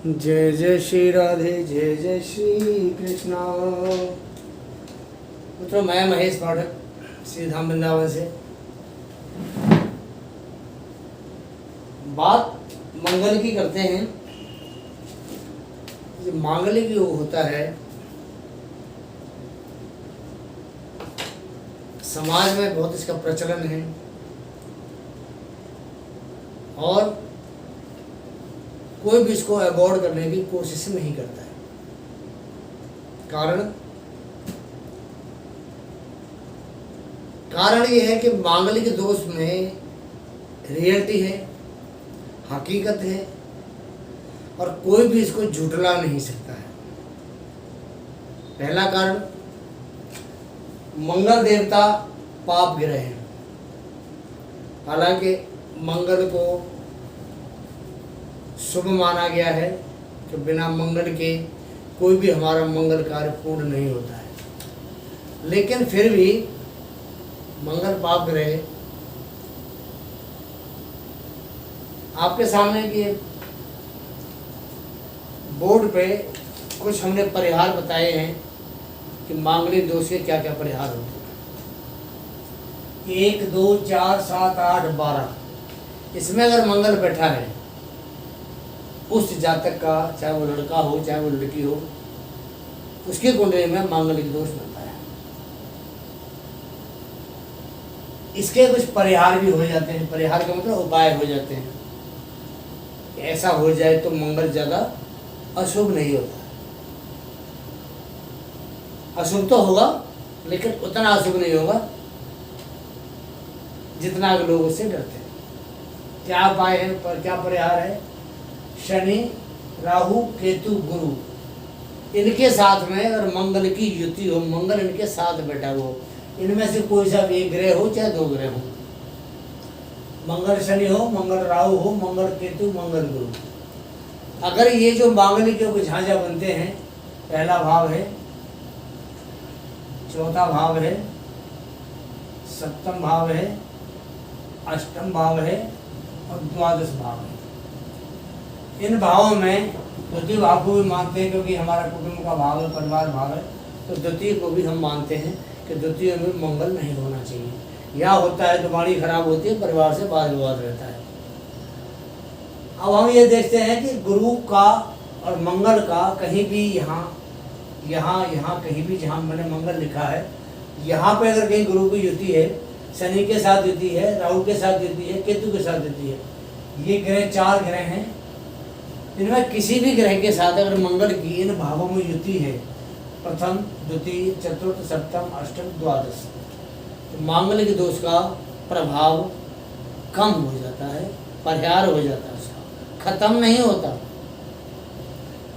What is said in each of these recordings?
जय जय श्री राधे, जय जय श्री कृष्णा। मित्रों, मैं महेश पाठक श्री धाम वृंदावन से। बात मंगल की करते हैं। जो मांगलिक योग होता है, समाज में बहुत इसका प्रचलन है और कोई भी इसको अवॉइड करने की कोशिश नहीं करता है। कारण ये है कि मांगलिक दोष में रियलिटी है, हकीकत है और कोई भी इसको झुठला नहीं सकता है। पहला कारण, मंगल देवता पाप ग्रह हैं। हालांकि मंगल को शुभ माना गया है कि बिना मंगल के कोई भी हमारा मंगल कार्य पूर्ण नहीं होता है, लेकिन फिर भी मंगल पाप ग्रह। आपके सामने कि बोर्ड पे कुछ हमने परिहार बताए हैं कि मांगलिक दोष के क्या क्या परिहार होते हैं। 1, 2, 4, 7, 8, 12 इसमें अगर मंगल बैठा है उस जातक का, चाहे वो लड़का हो चाहे वो लड़की हो, उसकी कुंडली में मांगलिक दोष बनता है। इसके कुछ परिहार भी हो जाते हैं। परिहार का मतलब उपाय हो जाते हैं कि ऐसा हो जाए तो मंगल ज़्यादा अशुभ नहीं होता। अशुभ तो होगा लेकिन उतना अशुभ नहीं होगा जितना लोग उससे डरते हैं। क्या उपाय है, पर क्या परिहार है? शनि, राहु, केतु, गुरु, इनके साथ में अगर मंगल की युति हो, मंगल इनके साथ बैठा हो, इनमें से कोई सा एक ग्रह हो चाहे 2 ग्रह हो, मंगल शनि हो, मंगल राहु हो, मंगल केतु, मंगल गुरु, अगर ये जो मांगलिक योग झांझा बनते हैं, पहला भाव है, चौथा भाव है, सप्तम भाव है, अष्टम भाव है और द्वादश भाव है। इन भावों में द्वितीय भाव को भी मानते हैं क्योंकि हमारा कुटुंब का भाव है, परिवार भाव है, तो द्वितीय को भी हम मानते हैं कि द्वितीय में मंगल नहीं होना चाहिए। या होता है तो वाणी खराब होती है, परिवार से वाद विवाद रहता है। अब हम ये देखते हैं कि गुरु का और मंगल का कहीं भी यहाँ कहीं भी जहाँ मैंने मंगल लिखा है, यहाँ पे अगर कहीं गुरु की युति है, शनि के साथ युति है, राहु के साथ युति है, केतु के साथ युति है, ये ग्रह 4 ग्रह हैं। इनमें किसी भी ग्रह के साथ अगर मंगल की इन भावों में युति है, प्रथम, द्वितीय, चतुर्थ, सप्तम, अष्टम, द्वादश, तो मांगलिक दोष का प्रभाव कम हो जाता है, परिहार हो जाता है, उसका खत्म नहीं होता।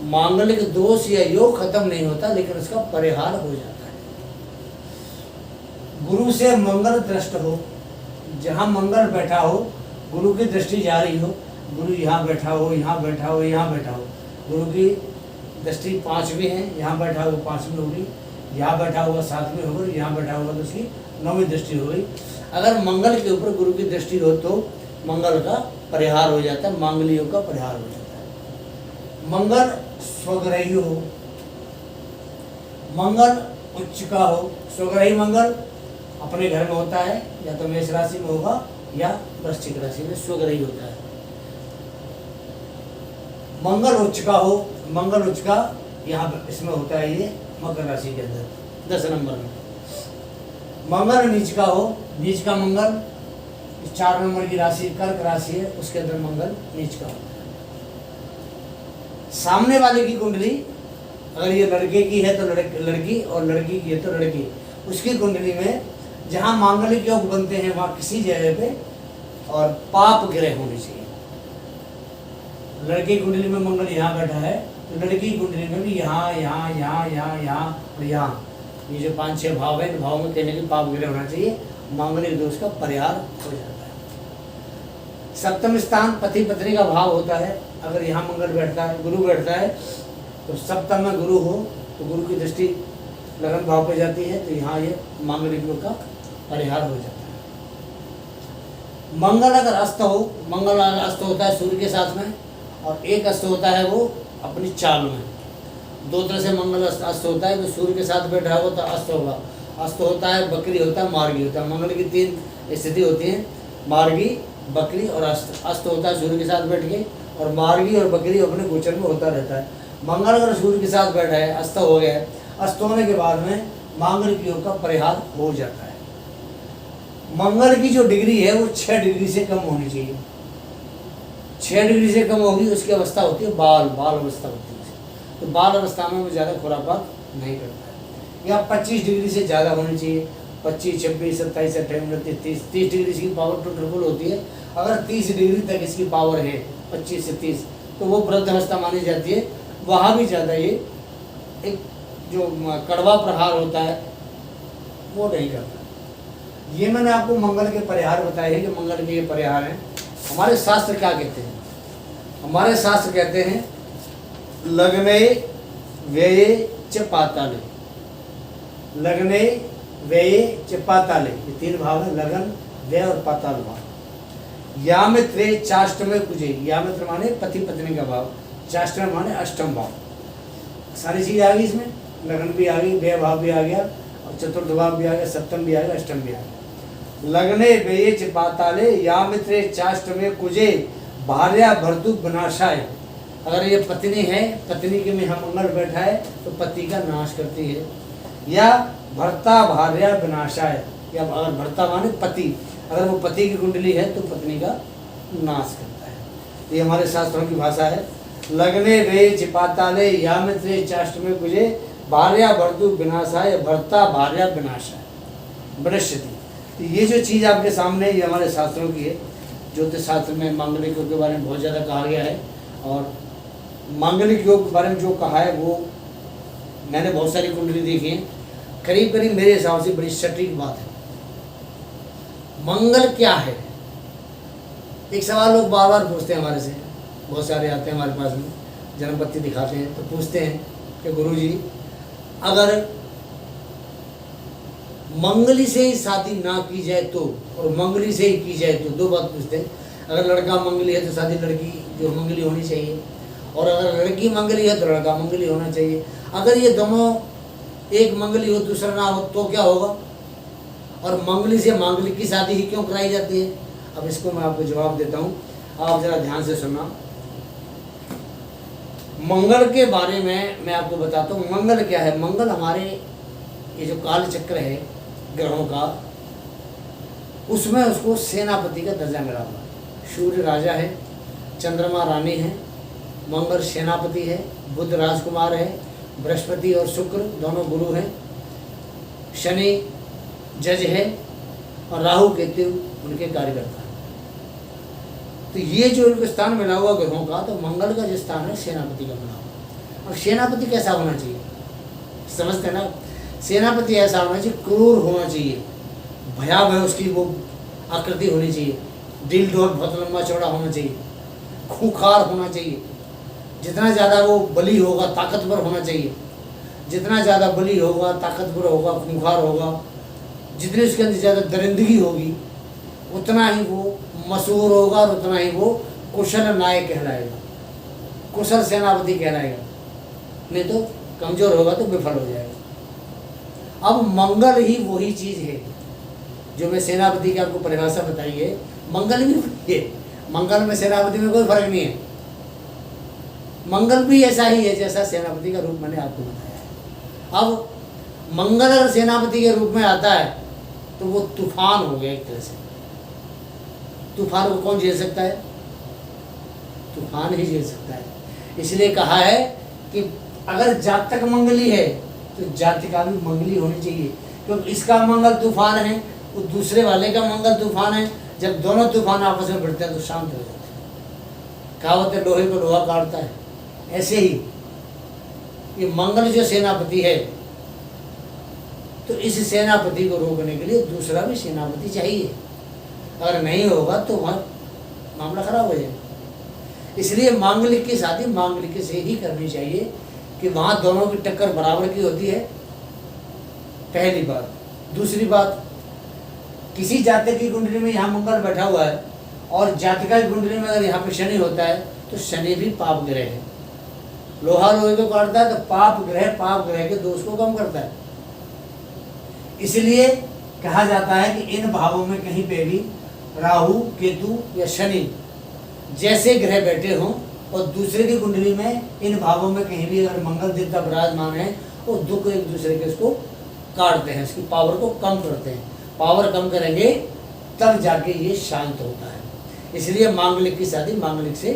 मांगलिक दोष या योग खत्म नहीं होता लेकिन उसका परिहार हो जाता है। गुरु से मंगल दृष्ट हो, जहाँ मंगल बैठा हो, गुरु की दृष्टि जा रही हो, गुरु यहाँ बैठा हो, यहाँ बैठा हो, यहाँ बैठा हो, गुरु की दृष्टि 5वीं है, यहाँ बैठा हुआ 5वीं होगी, यहाँ बैठा हुआ 7वीं होगी, यहाँ बैठा हुआ तो उसकी 9वीं दृष्टि हो गई। अगर मंगल के ऊपर गुरु की दृष्टि हो तो मंगल का परिहार हो जाता है, मांगलिक योग का परिहार हो जाता है। मंगल स्वग्रही हो, मंगल उच्च का हो। स्वग्रही मंगल अपने घर में होता है, या तो मेष राशि में होगा या वृश्चिक राशि में स्वग्रही होता है। मंगल उच्च का हो, मंगल उच्च का यहाँ इसमें होता है, ये मकर राशि के अंदर 10 नंबर में। मंगल नीच का हो, नीच का मंगल 4 नंबर की राशि कर्क राशि है, उसके अंदर मंगल नीच का होता है। सामने वाले की कुंडली अगर ये लड़के की है तो लड़की, और लड़की की है तो लड़की, उसकी कुंडली में जहाँ मांगलिक योग बनते हैं वहाँ किसी जगह पे और पाप ग्रह होने चाहिए। लड़की कुंडली में मंगल यहाँ बैठा है तो लड़की कुंडली में भी यहाँ और यहाँ, ये जो 5-6 भाव है, इन भावों में कहने की पाप ग्रह होना चाहिए। मांगलिक दोष का परिहार हो जाता है। सप्तम स्थान पति पत्नी का भाव होता है। अगर यहाँ मंगल बैठता है, गुरु बैठता है, तो सप्तम में गुरु हो तो गुरु की दृष्टि लगन भाव पर जाती है, तो यहाँ ये मांगलिक योग का परिहार हो जाता है। मंगल अगर अस्त हो, मंगल अगर अस्त होता है सूर्य के साथ में, और एक अस्त होता है वो अपनी चाल में। दो तरह से मंगल अस्त होता है, तो सूर्य के साथ बैठा होगा तो अस्त होगा। अस्त होता है, बकरी होता है, मार्गी होता है। मंगल की 3 स्थिति होती है, मार्गी, बकरी और अस्त। अस्त होता है सूर्य के साथ बैठ के, और मार्गी और बकरी अपने गोचर में होता रहता है। मंगल अगर सूर्य के साथ बैठा है, अस्त हो गया है, अस्त होने के बाद में मांगलिक योग का परिहार हो जाता है। मंगल की जो डिग्री है वो 6 डिग्री से कम होनी चाहिए। 6 डिग्री से कम होगी उसकी अवस्था होती है बाल अवस्था होती है। तो बाल अवस्था में वो ज़्यादा खुरापात नहीं करता है। या 25 डिग्री से ज़्यादा होनी चाहिए। 25, 26, 27, 28, 29, 30 डिग्री इसकी पावर तो ट्रिपल होती है। अगर 30 डिग्री तक इसकी पावर है, 25 से 30, तो वो वृद्ध अवस्था मानी जाती है। वहाँ भी ज़्यादा ये एक जो कड़वा प्रहार होता है वो नहीं करता। ये मैंने आपको मंगल के परिहार बताए हैं कि मंगल के ये परिहार हैं। हमारे शास्त्र क्या कहते हैं? हमारे शास्त्र कहते हैं लग्ने व्यये च पाताले। लग्ने व्यये च पाताले, ये 3 भाव है, लगन, व्यय और पाताल भाव। यामित्रे चाष्टमे कुजे, यामित्र माने पति पत्नी का भाव, चाष्टम माने अष्टम भाव। सारी चीज आ गई इसमें, लगन भी आ गई, व्यय भाव भी आ गया, और चतुर्थ भाव भी आ गया, सप्तम भी आ गया, अष्टम भी आ गया। लगने व्यये च पाताले यामित्रे चाष्टमे कुजे भार्या भर्तु विनाशाय। अगर ये पत्नी है, पत्नी के में हम मंगल बैठा है तो पति का नाश करती है। या भर्ता भार्या विनाशाय, या अगर भर्ता माने पति, अगर वो पति की कुंडली है तो पत्नी का नाश करता है। ये हमारे शास्त्रों की भाषा है। लग्ने वे चिपाताले यामित्रे चाष्टमे कुजे भार्या भर्तु विनाशाय, भर्ता भार्या विनाशाय वृश्यति। तो ये जो चीज़ आपके सामने, ये हमारे शास्त्रों की है। ज्योतिष शास्त्र में मांगलिक योग के बारे में बहुत ज़्यादा कहा गया है, और मांगलिक योग के बारे में जो कहा है वो मैंने बहुत सारी कुंडली देखी है। करीब करीब मेरे हिसाब से बड़ी सटीक बात है। मंगल क्या है? एक सवाल लोग बार बार पूछते हैं हमारे से, बहुत सारे आते हैं हमारे पास में, जन्मपत्ति दिखाते हैं तो पूछते हैं कि गुरुजी अगर मंगली से ही शादी ना की जाए तो, और मंगली से ही की जाए तो, 2 बात पूछते हैं। अगर लड़का मंगली है तो शादी लड़की जो मंगली होनी चाहिए, और अगर लड़की मंगली है तो लड़का मंगली होना चाहिए। अगर ये दोनों एक मंगली हो दूसरा ना हो तो क्या होगा? और मंगली से मांगलिक की शादी ही क्यों कराई जाती है? अब इसको मैं आपको जवाब देता हूँ, आप जरा ध्यान से सुनना। मंगल के बारे में मैं आपको बताता हूँ। मंगल क्या है? मंगल हमारे ये जो काल चक्र है ग्रहों का, उसमें उसको सेनापति का दर्जा मिला हुआ है। सूर्य राजा है, चंद्रमा रानी है, मंगल सेनापति है, बुध राजकुमार है, बृहस्पति और शुक्र दोनों गुरु हैं, शनि जज है, और राहु केतु उनके कार्यकर्ता हैं। तो ये जो उनको स्थान मिला हुआ ग्रहों का, तो मंगल का जो स्थान है सेनापति का मिला हुआ। अब सेनापति कैसा होना चाहिए? समझते हैं ना? सेनापति ऐसा होना चाहिए, क्रूर होना चाहिए, भयावह उसकी वो आकृति होनी चाहिए, दिल डोर बहुत लंबा चौड़ा होना चाहिए, खूंखार होना चाहिए। जितना ज़्यादा वो बली होगा ताकतवर होना चाहिए। जितना ज़्यादा बली होगा, ताकतवर होगा, खूंखार होगा, जितनी उसके अंदर ज़्यादा दरिंदगी होगी, उतना ही वो मशहूर होगा और उतना ही वो कुशल नायक कहलाएगा, कुशल सेनापति कहलाएगा। नहीं तो कमज़ोर होगा तो विफल हो जाएगा। अब मंगल ही वही चीज़ है जो मैं सेनापति की आपको परिभाषा बताई है। मंगल भी वही है, मंगल में सेनापति में कोई फर्क नहीं है। मंगल भी ऐसा ही है जैसा सेनापति का रूप मैंने आपको बताया है। अब मंगल अगर सेनापति के रूप में आता है तो वो तूफान हो गया एक तरह से। तूफान को कौन झेल सकता है? तूफान ही झेल सकता है। इसलिए कहा है कि अगर जातक मंगली है तो जातिका भी मंगली होनी चाहिए, क्योंकि इसका मंगल तूफान है, वो दूसरे वाले का मंगल तूफान है। जब दोनों तूफान आपस में भिड़ते हैं तो शांत हो जाते हैं। कहावत है लोहे को लोहा काटता है। ऐसे ही ये मंगल जो सेनापति है, तो इस सेनापति को रोकने के लिए दूसरा भी सेनापति चाहिए। अगर नहीं होगा तो वहाँ मामला खराब हो जाएगा। इसलिए मांगलिक की शादी मांगलिक से ही करनी चाहिए कि वहाँ दोनों की टक्कर बराबर की होती है, पहली बात। दूसरी बात, किसी जातक की कुंडली में यहाँ मंगल बैठा हुआ है और जातिका की कुंडली में अगर यहाँ पे शनि होता है तो शनि भी पाप ग्रह है। लोहा लोहे को काटता है तो पाप ग्रह के दोष को कम करता है। इसलिए कहा जाता है कि इन भावों में कहीं पे भी राहु, केतु या शनि जैसे ग्रह बैठे हों और दूसरे की कुंडली में इन भावों में कहीं भी अगर मंगल देवता विराजमान है, वो दुख एक दूसरे के इसको काटते हैं, इसकी पावर को कम करते हैं। पावर कम करेंगे तब जाके ये शांत होता है। इसलिए मांगलिक की शादी मांगलिक से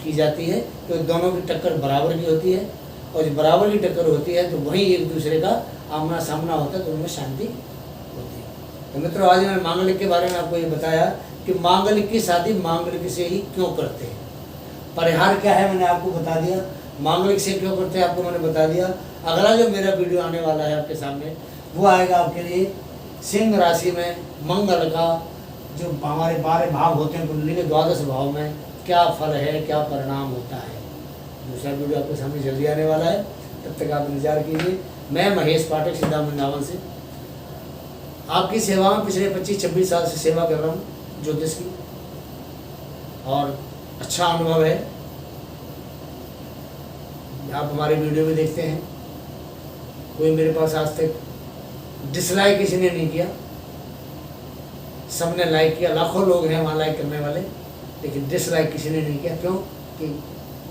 की जाती है, तो दोनों की टक्कर बराबर की होती है, और जब बराबर की टक्कर होती है तो वहीं एक दूसरे का आमना सामना होता है, तो उनमें शांति होती है। तो मित्रों, आज मैंने मांगलिक के बारे में आपको ये बताया कि मांगलिक की शादी मांगलिक से ही क्यों करते हैं, परिहार क्या है मैंने आपको बता दिया, मांगलिक से क्यों करते हैं आपको मैंने बता दिया। अगला जो मेरा वीडियो आने वाला है आपके सामने, वो आएगा आपके लिए सिंह राशि में मंगल का जो हमारे 12 भाव होते हैं कुंडली के 12 भाव में क्या फल है, क्या परिणाम होता है। दूसरा वीडियो आपके सामने जल्दी आने वाला है, तब तक आप इंतजार कीजिए। मैं महेश पाठक सीधा वृंदावन से आपकी सेवा में पिछले 25-26 साल से सेवा कर रहा हूँ ज्योतिष की, और अच्छा अनुभव है। आप हमारे वीडियो भी देखते हैं, कोई मेरे पास आज तक डिसलाइक किसी ने नहीं किया, सबने लाइक किया। लाखों लोग हैं वहाँ लाइक करने वाले, लेकिन डिसलाइक किसी ने नहीं किया। क्यों? कि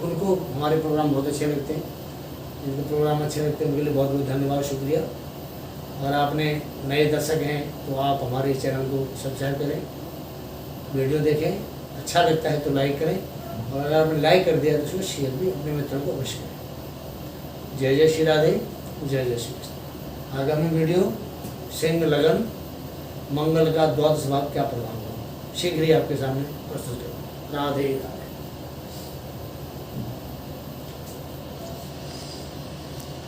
उनको हमारे प्रोग्राम बहुत अच्छे लगते हैं। जिनको प्रोग्राम अच्छे लगते हैं उनके लिए बहुत बहुत धन्यवाद, शुक्रिया। अगर आपने नए दर्शक हैं तो आप हमारे चैनल को सब्सक्राइब करें, वीडियो देखें, अच्छा लगता है तो लाइक करें, और अगर आपने लाइक कर दिया तो उसको शेयर भी अपने मित्रों को अवश्य करें। जय जय श्री राधे, जय जय श्री कृष्ण। आगामी वीडियो सिंह लगन मंगल का 12 भाव क्या प्रभाव होगा शीघ्र ही आपके सामने प्रस्तुत होगा। राधे राधे।